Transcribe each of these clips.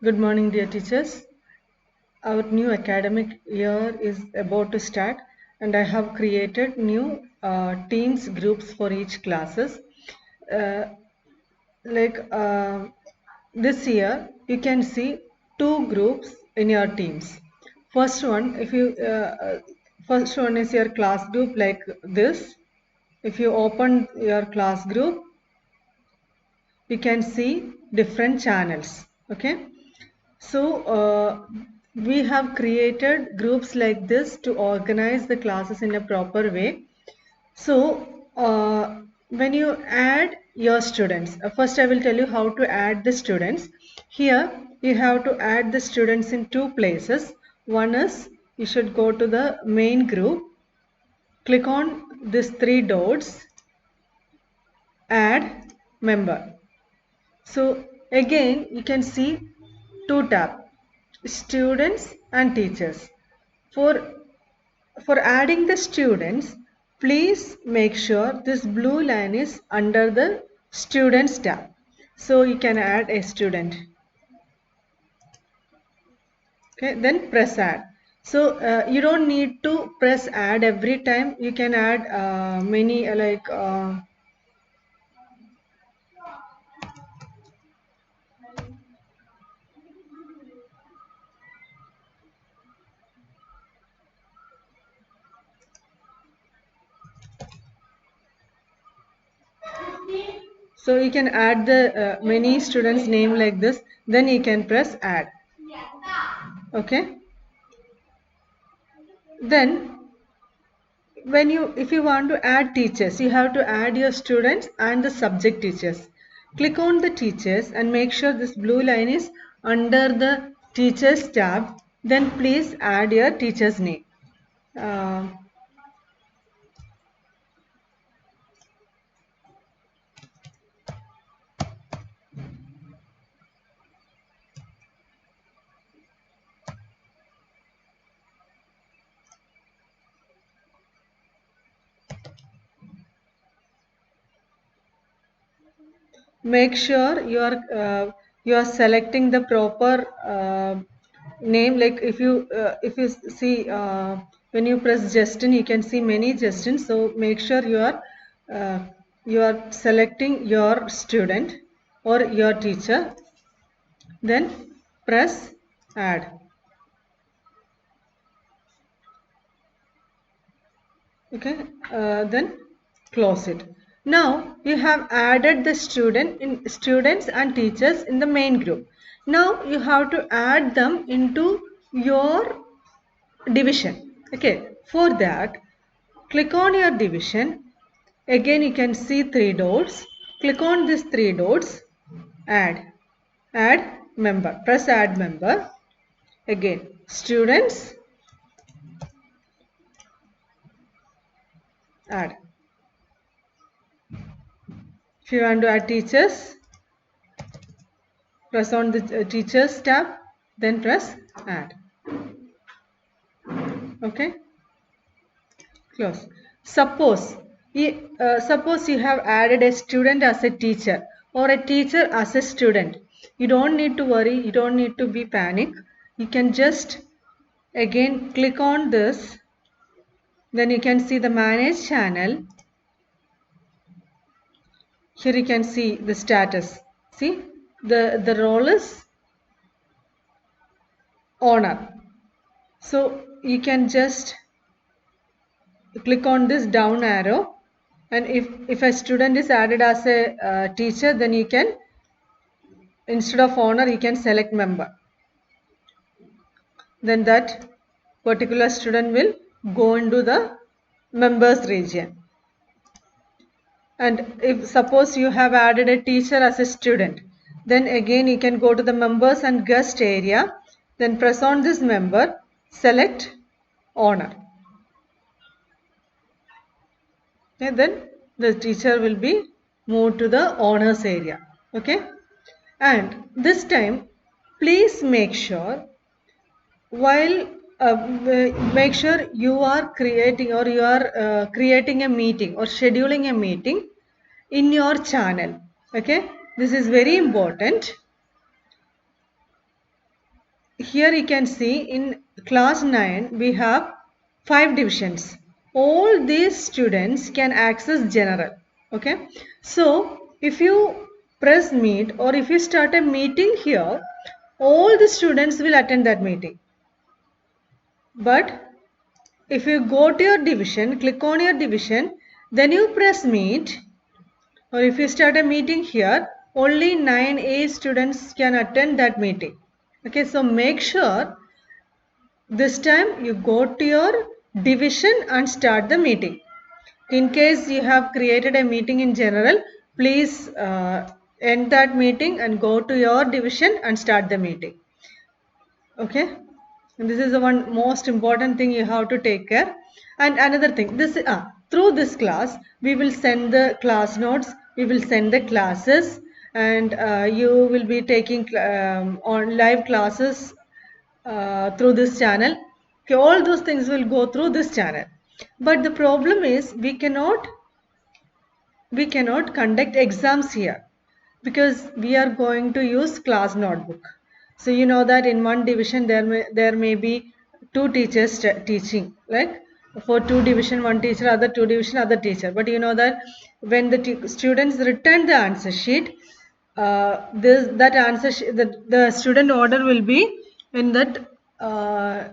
Good morning, dear teachers. Our new academic year is about to start, and I have created new teams groups for each classes. Uh, like this year, you can see two groups in your teams. First one, if you first one is your class group like this. If you open your class group, you can see different channels. Okay. So we have created groups like this to organize the classes in a proper way. So when you add your students, first I will tell you how to add the students. Here you have to add the students in two places. One is you should go to the main group, click on these three dots, add member. So again you can see two tabs, students and teachers. For adding the students, please make sure this blue line is under the students tab. So you can add a student. Okay, then press add. So you don't need to press add every time. You can add many so you can add the many students name like this. Then you can press add. Okay. Then if you want to add teachers, you have to add your students and the subject teachers. Click on the teachers and make sure this blue line is under the teachers tab. Then please add your teacher's name. Uh, make sure you are selecting the proper name. Like if you see when you press Justin, you can see many Justins. So make sure uh, you are selecting your student or your teacher. Then press add. Okay, then close it. Now you have added the students and teachers in the main group. Now you have to add them into your division. Okay, for that click on your division. Again you can see three dots. Click on these three dots, add member, press add member. Again students, add. If you want to add teachers, press on the teachers tab, then press add. Okay, close. Suppose you have added a student as a teacher or a teacher as a student. You don't need to worry, you don't need to be panic. You can just again click on this. Then you can see the manage channel. Here you can see the status. See, the role is owner. So you can just click on this down arrow, and if a student is added as a teacher, then you can, instead of owner, you can select member. Then that particular student will go into the members region. And if suppose you have added a teacher as a student, then again you can go to the members and guest area, then press on this member, select owner. Okay, then the teacher will be moved to the owners area. Okay, and this time please make sure while make sure you are creating or you are creating a meeting or scheduling a meeting in your channel. Okay, this is very important. here you can see in class 9 we have 5 divisions. All these students can access general. Okay. So if you press meet or if you start a meeting here, all the students will attend that meeting. But if you go to your division, click on your division, then you press meet, or if you start a meeting here, only 9A students can attend that meeting. Okay, so make sure this time you go to your division and start the meeting. In case you have created a meeting in general, please end that meeting and go to your division and start the meeting. Okay, and this is the one most important thing you have to take care. And another thing, this through this class we will send the class notes, we will send the classes, and you will be taking on live classes through this channel. Okay, all those things will go through this channel. But the problem is we cannot conduct exams here because we are going to use class notebook. So you know that in one division there may be two teachers teaching, like for two division one teacher, other two division other teacher. But you know that when the students return the answer sheet, the student order will be in that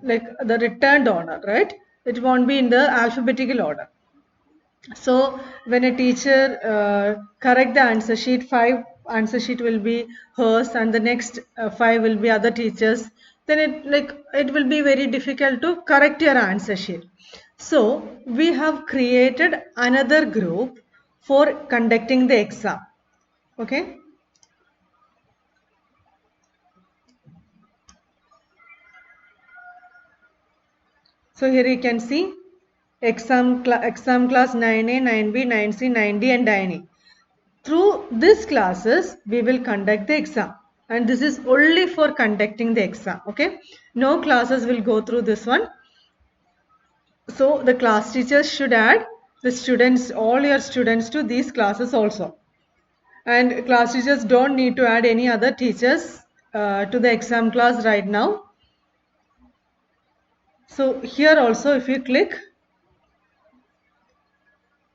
like the returned order, right? It won't be in the alphabetical order. So when a teacher correct the answer sheet, 5 answer sheet will be hers and the next 5 will be other teachers, then it will be very difficult to correct your answer sheet. So we have created another group for conducting the exam. Okay. So here you can see exam class 9A, 9B, 9C, 9D and 9E. Through these classes, we will conduct the exam. And this is only for conducting the exam. Okay. No classes will go through this one. So the class teachers should add the students, all your students to these classes also. And class teachers don't need to add any other teachers to the exam class right now. So here also if you click,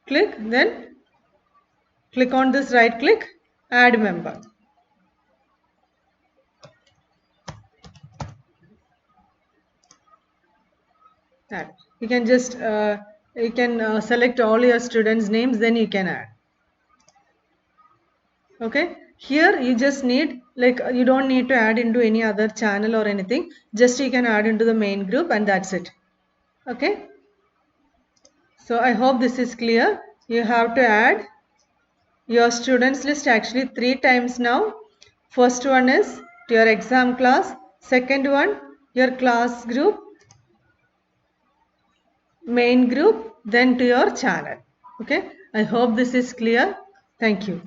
then click on this right click, add member. Add. You can just select all your students names, then you can add. Okay, here you just need, like, you don't need to add into any other channel or anything, just you can add into the main group and that's it. Okay, so I hope this is clear. You have to add your students list actually 3 times now. First one is to your exam class, second one your class group, main group, then to your channel. Okay, I hope this is clear. Thank you.